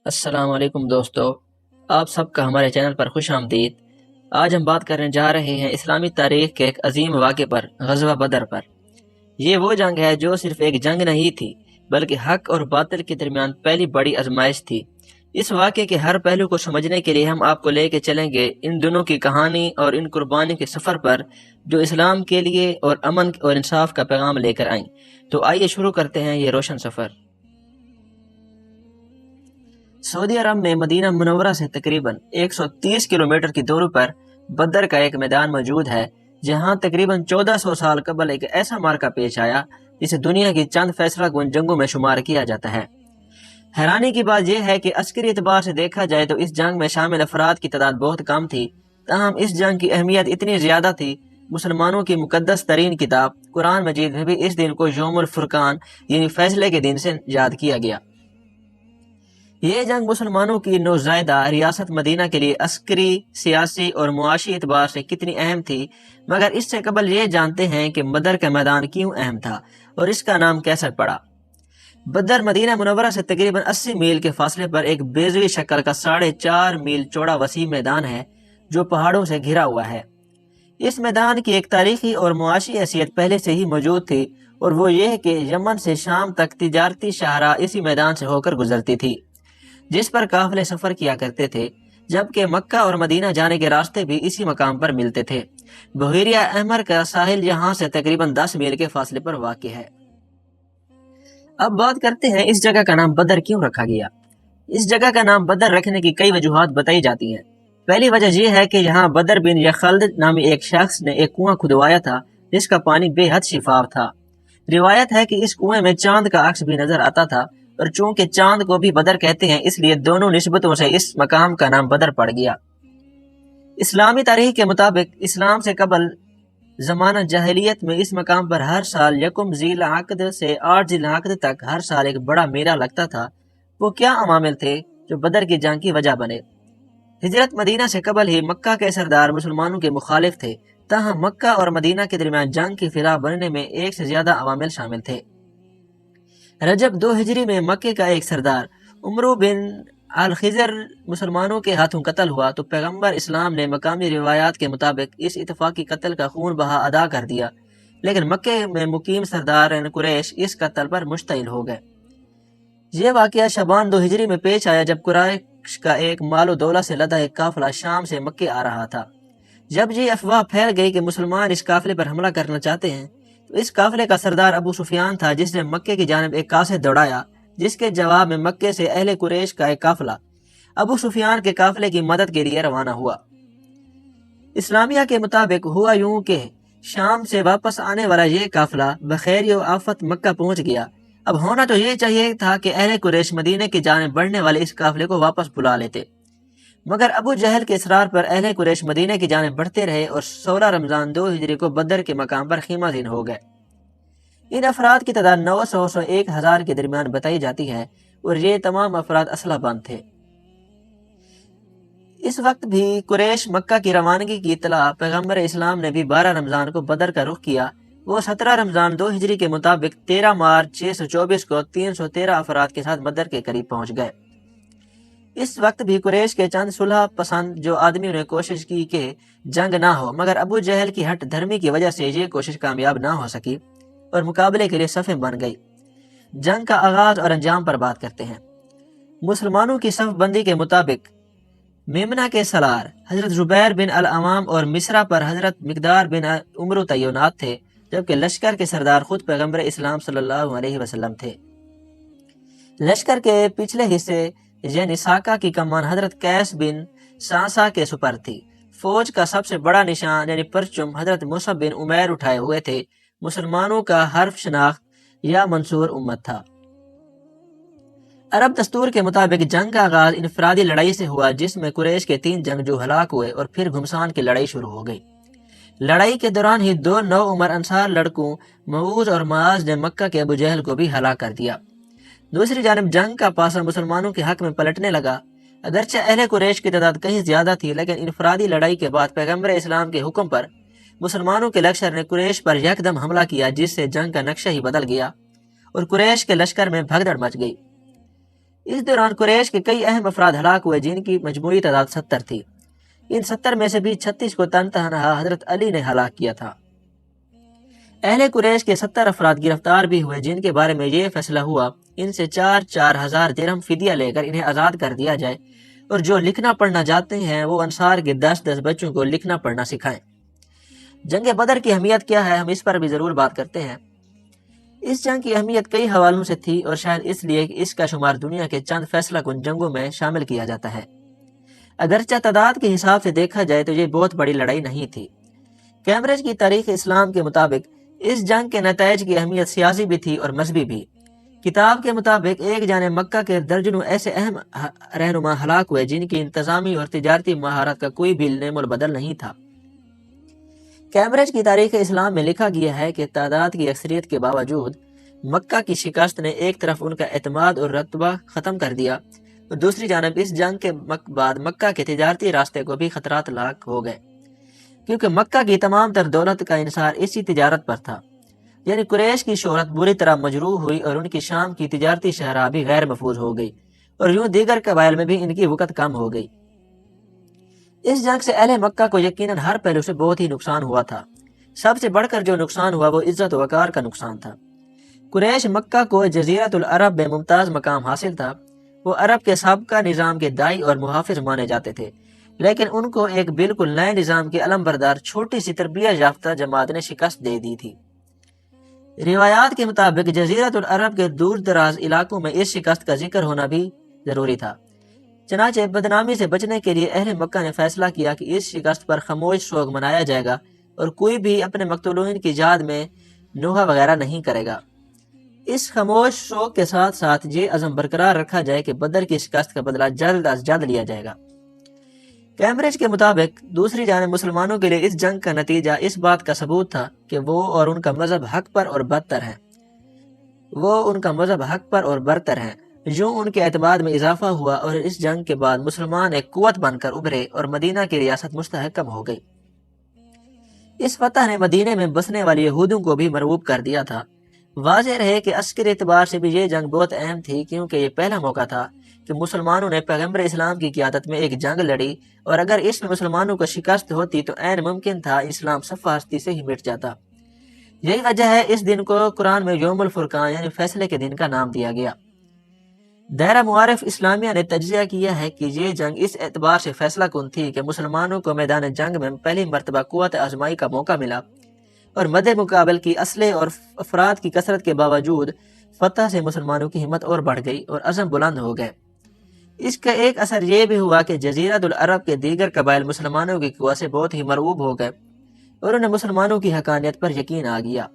السلام علیکم دوستو، آپ سب کا ہمارے چینل پر خوش آمدید۔ آج ہم بات کرنے جا رہے ہیں اسلامی تاریخ کے ایک عظیم واقعے پر، غزوہ بدر پر۔ یہ وہ جنگ ہے جو صرف ایک جنگ نہیں تھی بلکہ حق اور باطل کے درمیان پہلی بڑی آزمائش تھی۔ اس واقعے کے ہر پہلو کو سمجھنے کے لیے ہم آپ کو لے کے چلیں گے ان دونوں کی کہانی اور ان قربانی کے سفر پر جو اسلام کے لیے اور امن اور انصاف کا پیغام لے کر آئیں۔ تو آئیے شروع کرتے ہیں یہ روشن سفر۔ سعودی عرب میں مدینہ منورہ سے تقریباً 130 کلومیٹر کی دوری پر بدر کا ایک میدان موجود ہے جہاں تقریباً 1400 سال قبل ایک ایسا معرکہ پیش آیا جسے دنیا کی چند فیصلہ کن جنگوں میں شمار کیا جاتا ہے۔ حیرانی کی بات یہ ہے کہ عسکری اعتبار سے دیکھا جائے تو اس جنگ میں شامل افراد کی تعداد بہت کم تھی، تاہم اس جنگ کی اہمیت اتنی زیادہ تھی۔ مسلمانوں کی مقدس ترین کتاب قرآن مجید میں بھی اس دن کو یوم الفرقان یعنی فیصلے کے دن سے یاد کیا گیا۔ یہ جنگ مسلمانوں کی نوزائیدہ ریاست مدینہ کے لیے عسکری، سیاسی اور معاشی اعتبار سے کتنی اہم تھی، مگر اس سے قبل یہ جانتے ہیں کہ بدر کا میدان کیوں اہم تھا اور اس کا نام کیسے پڑا۔ بدر مدینہ منورہ سے تقریباً 80 میل کے فاصلے پر ایک بیضوی شکل کا 4.5 میل چوڑا وسیع میدان ہے جو پہاڑوں سے گھرا ہوا ہے۔ اس میدان کی ایک تاریخی اور معاشی حیثیت پہلے سے ہی موجود تھی، اور وہ یہ کہ یمن سے شام تک تجارتی شاہراہ اسی میدان سے ہو کر گزرتی تھی جس پر قافلے سفر کیا کرتے تھے، جبکہ مکہ اور مدینہ جانے کے راستے بھی اسی مقام پر ملتے تھے۔ بحیرہ احمر کا ساحل یہاں سے تقریباً 10 میل کے فاصلے پر واقع ہے۔ اب بات کرتے ہیں اس جگہ کا نام بدر کیوں رکھا گیا۔ اس جگہ کا نام بدر رکھنے کی کئی وجوہات بتائی جاتی ہیں۔ پہلی وجہ یہ ہے کہ یہاں بدر بن یخلد نامی ایک شخص نے ایک کنواں کھدوایا تھا جس کا پانی بے حد شفاف تھا۔ روایت ہے کہ اس کنویں میں چاند کا عکس بھی نظر آتا تھا، اور چونکہ چاند کو بھی بدر کہتے ہیں اس لیے دونوں نسبتوں سے اس مقام کا نام بدر پڑ گیا۔ اسلامی تاریخ کے مطابق اسلام سے قبل زمانہ جاہلیت میں اس مقام پر ہر سال یکم ذی العقد سے 8 ذی العقد تک ہر سال ایک بڑا میلہ لگتا تھا۔ وہ کیا عوامل تھے جو بدر کی جنگ کی وجہ بنے؟ ہجرت مدینہ سے قبل ہی مکہ کے سردار مسلمانوں کے مخالف تھے، تاہم مکہ اور مدینہ کے درمیان جنگ کی فضا بننے میں ایک سے زیادہ عوامل شامل تھے۔ رجب 2 ہجری میں مکے کا ایک سردار عمرو بن الخزر مسلمانوں کے ہاتھوں قتل ہوا تو پیغمبر اسلام نے مقامی روایات کے مطابق اس اتفاقی قتل کا خون بہا ادا کر دیا، لیکن مکے میں مقیم سردار قریش اس قتل پر مشتعل ہو گئے۔ یہ واقعہ شعبان 2 ہجری میں پیش آیا جب قریش کا ایک مال و دولت سے لدا ایک قافلہ شام سے مکے آ رہا تھا۔ جب یہ افواہ پھیل گئی کہ مسلمان اس قافلے پر حملہ کرنا چاہتے ہیں تو اس قافلے کا سردار ابو سفیان تھا جس نے مکے کی جانب ایک قاصد دوڑایا، جس کے جواب میں مکے سے اہل قریش کا ایک قافلہ ابو سفیان کے قافلے کی مدد کے لیے روانہ ہوا۔ اسلامیہ کے مطابق ہوا یوں کہ شام سے واپس آنے والا یہ قافلہ بخیر و آفت مکہ پہنچ گیا۔ اب ہونا تو یہ چاہیے تھا کہ اہل قریش مدینے کی جانب بڑھنے والے اس قافلے کو واپس بلا لیتے، مگر ابو جہل کے اصرار پر اہل قریش مدینے کی جانب بڑھتے رہے اور 16 رمضان 2 ہجری کو بدر کے مقام پر خیمہ زن ہو گئے۔ ان افراد کی تعداد 900 سے 1000 کے درمیان بتائی جاتی ہے، اور یہ تمام افراد اسلحہ بند تھے۔ اس وقت بھی قریش مکہ کی روانگی کی اطلاع پیغمبر اسلام نے بھی 12 رمضان کو بدر کا رخ کیا۔ وہ 17 رمضان 2 ہجری کے مطابق 13 مارچ 624 کو 313 افراد کے ساتھ بدر کے قریب پہنچ گئے۔ اس وقت بھی قریش کے چند صلح پسند جو آدمیوں نے کوشش کی کہ جنگ نہ ہو، مگر ابو جہل کی ہٹ دھرمی کی وجہ سے یہ کوشش کامیاب نہ ہو سکی اور مقابلے کے لیے صفیں بن گئی۔ جنگ کا آغاز اور انجام پر بات کرتے ہیں۔ مسلمانوں کی صف بندی کے مطابق میمنہ کے سالار حضرت زبیر بن العوام اور مصرع پر حضرت مقدار بن عمرو تعینات تھے، جبکہ لشکر کے سردار خود پیغمبر اسلام صلی اللہ علیہ وسلم تھے۔ لشکر کے پچھلے حصے یعنی ساکا کی کمان حضرت قیس بن سانسا کے سپر تھی۔ فوج کا سب سے بڑا نشان یعنی پرچم حضرت مصعب بن عمیر اٹھائے ہوئے تھے۔ مسلمانوں کا حرف شناخت یا منصور امت تھا۔ عرب دستور کے مطابق جنگ کا آغاز انفرادی لڑائی سے ہوا جس میں قریش کے 3 جنگجو ہلاک ہوئے اور پھر گھمسان کی لڑائی شروع ہو گئی۔ لڑائی کے دوران ہی 2 نو عمر انصار لڑکوں معوذ اور معاذ نے مکہ کے ابو جہل کو بھی ہلاک کر دیا۔ دوسری جانب جنگ کا پاسا مسلمانوں کے حق میں پلٹنے لگا۔ اگرچہ اہل قریش کی تعداد کہیں زیادہ تھی، لیکن انفرادی لڑائی کے بعد پیغمبر اسلام کے حکم پر مسلمانوں کے لشکر نے قریش پر یکدم حملہ کیا، جس سے جنگ کا نقشہ ہی بدل گیا اور قریش کے لشکر میں بھگدڑ مچ گئی۔ اس دوران قریش کے کئی اہم افراد ہلاک ہوئے جن کی مجموعی تعداد 70 تھی۔ ان 70 میں سے بھی 36 کو تنہا حضرت علی نے ہلاک کیا تھا۔ اہل قریش کے 70 افراد گرفتار بھی ہوئے جن کے بارے میں یہ فیصلہ ہوا ان سے 4,000 درہم فدیہ لے کر انہیں آزاد کر دیا جائے، اور جو لکھنا پڑھنا جانتے ہیں وہ انصار کے 10 بچوں کو لکھنا پڑھنا سکھائیں۔ جنگ بدر کی اہمیت کیا ہے، ہم اس پر بھی ضرور بات کرتے ہیں۔ اس جنگ کی اہمیت کئی حوالوں سے تھی، اور شاید اس لیے کہ اس کا شمار دنیا کے چند فیصلہ کن جنگوں میں شامل کیا جاتا ہے۔ اگرچہ تعداد کے حساب سے دیکھا جائے تو یہ بہت بڑی لڑائی نہیں تھی۔ کیمبرج کی تاریخ اسلام کے مطابق اس جنگ کے نتائج کی اہمیت سیاسی بھی تھی اور مذہبی بھی۔ کتاب کے مطابق ایک جانب مکہ کے درجنوں ایسے اہم رہنما ہلاک ہوئے جن کی انتظامی اور تجارتی مہارت کا کوئی بھی نعم البدل نہیں تھا۔ کیمبرج کی تاریخ اسلام میں لکھا گیا ہے کہ تعداد کی اکثریت کے باوجود مکہ کی شکست نے ایک طرف ان کا اعتماد اور رتبہ ختم کر دیا، اور دوسری جانب اس جنگ کے بعد مکہ کے تجارتی راستے کو بھی خطرات لاحق ہو گئے، کیونکہ مکہ کی تمام تر دولت کا انحصار اسی تجارت پر تھا۔ یعنی قریش کی شہرت بری طرح مجروح ہوئی اور ان کی شام کی تجارتی شاہراہ بھی غیر محفوظ ہو گئی، اور یوں دیگر قبائل میں بھی ان کی وقت کم ہو گئی۔ اس جنگ سے اہل مکہ کو یقیناً ہر پہلو سے بہت ہی نقصان ہوا تھا۔ سب سے بڑھ کر جو نقصان ہوا وہ عزت و وقار کا نقصان تھا۔ قریش مکہ کو جزیرۃ العرب میں ممتاز مقام حاصل تھا۔ وہ عرب کے سابقہ نظام کے دائی اور محافظ مانے جاتے تھے، لیکن ان کو ایک بالکل نئے نظام کے علم بردار چھوٹی سی تربیت یافتہ جماعت نے شکست دے دی تھی۔ روایات کے مطابق جزیرۃ العرب کے دور دراز علاقوں میں اس شکست کا ذکر ہونا بھی ضروری تھا۔ چنانچہ بدنامی سے بچنے کے لیے اہل مکہ نے فیصلہ کیا کہ اس شکست پر خاموش سوگ منایا جائے گا، اور کوئی بھی اپنے مقتولین کی یاد میں نوحہ وغیرہ نہیں کرے گا۔ اس خاموش سوگ کے ساتھ ساتھ یہ عزم برقرار رکھا جائے کہ بدر کی شکست کا بدلہ جلد از جلد لیا جائے گا۔ کیمبرج کے مطابق دوسری جانب مسلمانوں کے لیے اس جنگ کا نتیجہ اس بات کا ثبوت تھا کہ وہ اور ان کا مذہب حق پر اور برتر ہیں۔ یوں ان کے اعتماد میں اضافہ ہوا، اور اس جنگ کے بعد مسلمان ایک قوت بن کر ابھرے اور مدینہ کی ریاست مستحکم ہو گئی۔ اس فتح نے مدینہ میں بسنے والے یہودوں کو بھی مرعوب کر دیا تھا۔ واضح رہے کہ عسکری اعتبار سے بھی یہ جنگ بہت اہم تھی، کیونکہ یہ پہلا موقع تھا کہ مسلمانوں نے پیغمبر اسلام کی قیادت میں ایک جنگ لڑی، اور اگر اس میں مسلمانوں کو شکست ہوتی تو عین ممکن تھا اسلام صفحہ ہستی سے ہی مٹ جاتا۔ یہی وجہ ہے اس دن کو قرآن میں یوم الفرقان یعنی فیصلے کے دن کا نام دیا گیا۔ دائرہ معارف اسلامیہ نے تجزیہ کیا ہے کہ یہ جنگ اس اعتبار سے فیصلہ کن تھی کہ مسلمانوں کو میدان جنگ میں پہلی مرتبہ قوت آزمائی کا موقع ملا، اور مد مقابل کی اسلحے اور افراد کی کثرت کے باوجود فتح سے مسلمانوں کی ہمت اور بڑھ گئی اور عزم بلند ہو گئے۔ اس کا ایک اثر یہ بھی ہوا کہ جزیرۃ العرب کے دیگر قبائل مسلمانوں کی قوت سے بہت ہی مرعوب ہو گئے، اور انہیں مسلمانوں کی حقانیت پر یقین آ گیا۔